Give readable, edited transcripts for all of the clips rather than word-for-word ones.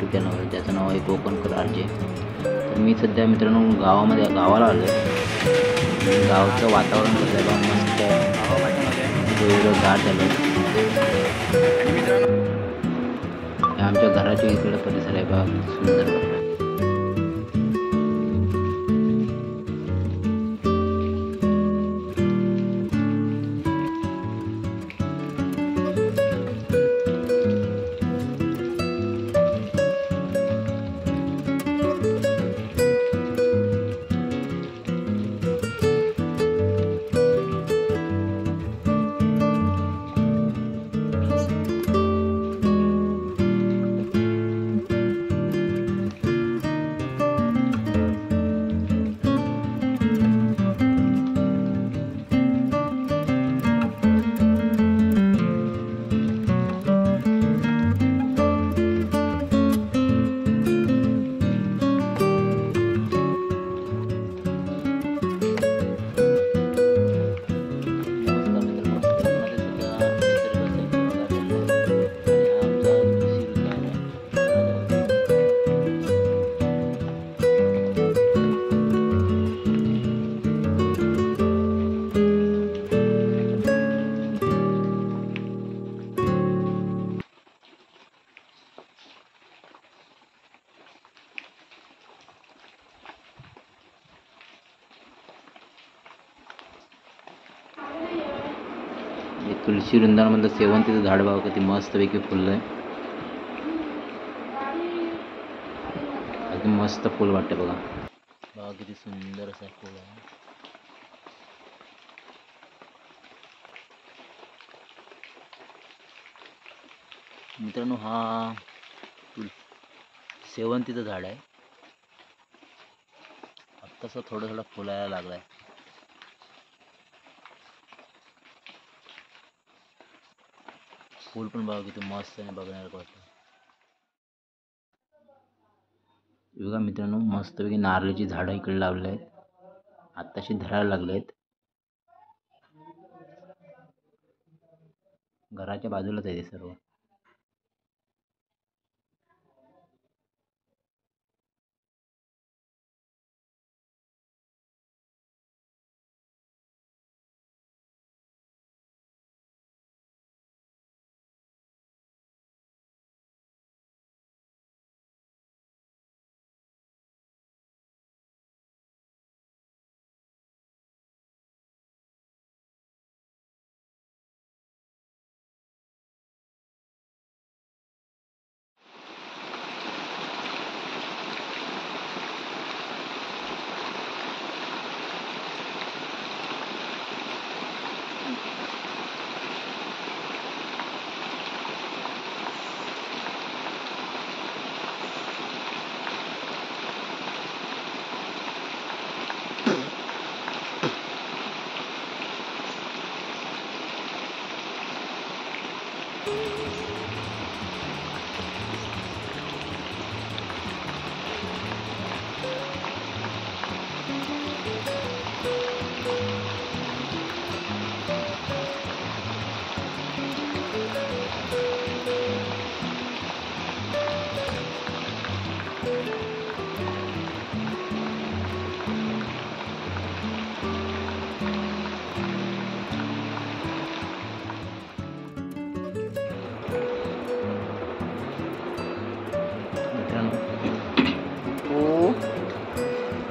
YouTube channel ज्याचं नाव आहे कोकणकर RJ. तर मी सध्या मित्रांनो गावाला आलो आहे. गावचं वातावरण कसं आहे बघा, मस्त आहे. वेगवेगळं गार झालं. आमच्या घराच्या इकडे परिसर आहे बघा, सुंदर वाटतं. तुळशी वृंदावनमधलं शेवंतीचं झाड बघा, किती मस्तपैकी फुललं आहे. अगदी मस्त फुल वाटते बघा. बघा किती सुंदर असं फुल आहे. मित्रांनो, हा शेवंतीचं झाड आहे. आत्ताच थोडं फुलायला लागलाय. फूल पण बघा किती मस्त आहे, बघण्यासारखं वाटतं. बघा मित्रांनो, मस्तपैकी नारळाची झाडं इकडे लावले आहेत. आत्ताशी धरायला लागले आहेत. घराच्या बाजूलाच आहे ते सर्व.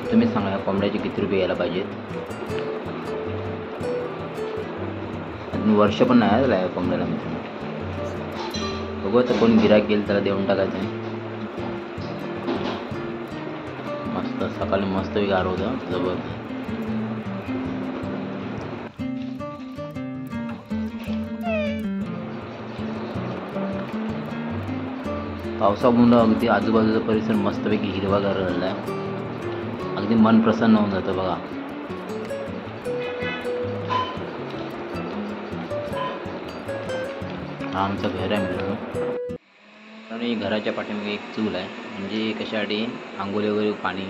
तुम्ही सांगा या कोंबड्याचे किती रुपये यायला पाहिजेत. अजून वर्ष पण नाही झालं या कोंबड्याला मित्रांनो. बघू आता कोण गिऱ्हाईक गेल त्याला देऊन टाकायचं आहे. मस्त सकाळी मस्त गार होतं जबरदस्त. पावसामुळं अगदी आजूबाजूचा परिसर मस्तपैकी हिरवागार झालेला आहे. अगदी मन प्रसन्न होऊन जातं बघा. हा आमचं घर आहे मित्रांनो. आणि घराच्या पाठीमागे एक चूल आहे, म्हणजे कशासाठी आंघोळी वगैरे पाणी,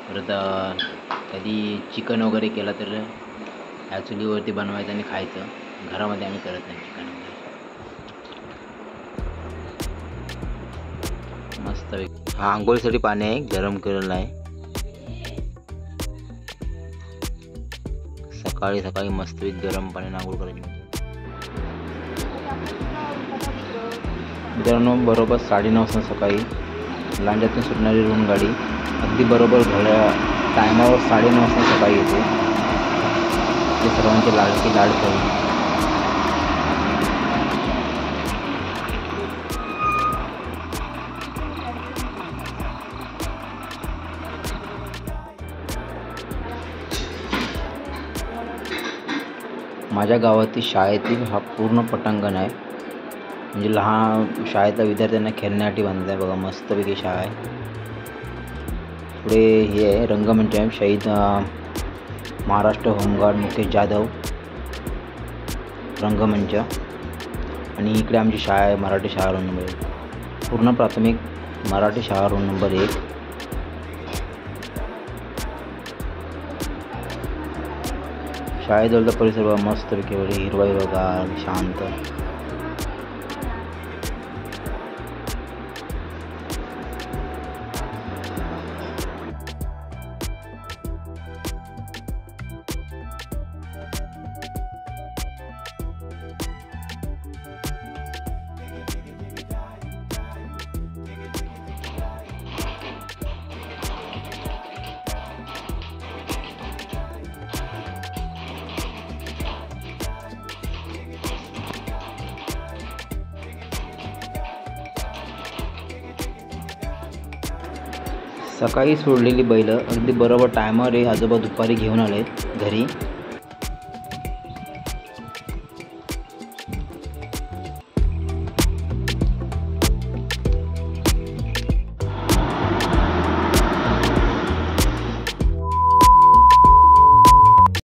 परत कधी चिकन वगैरे केला तर ह्या चुलीवरती बनवायचं आणि खायचं. घरामध्ये आम्ही करत नाही चिकन वगैरे. मस्त मस्त. हा आंघोळीसाठी पाणी आहे, गरम केलेलं आहे. सकाळी सकाळी मस्त गरम पाण्याने आंघोळ करायची. मित्रांनो बरोबर 9:30 वाजता सकाळी लांजातून सुटणारी रूम गाडी अगदी बरोबर घड्या टायमावर 9:30 वाजता सकाळी येते. ते सर्वांचे लाडकी लाडकी. माझ्या गावातील शाळेतील हा पूर्ण पटांगण आहे. म्हणजे लहान शाळेतल्या विद्यार्थ्यांना खेळण्यासाठी बांधलं आहे बघा. मस्तपैकी शाळा आहे. पुढे हे आहे रंगमंच आहे. शहीद महाराष्ट्र होमगार्ड मुकेश जाधव रंगमंच. आणि इकडे आमची शाळा आहे, मराठी शाळा रोल नंबर 1. पूर्ण प्राथमिक मराठी शाळा रोल नंबर 1. शाळेजवळचा परिसर बघा मस्तपैकी हिरवाई बघा, शांत. सकाळी सोडलेली बैल अगदी बरोबर टायमावर आजोबा दुपारी घेऊन आले घरी.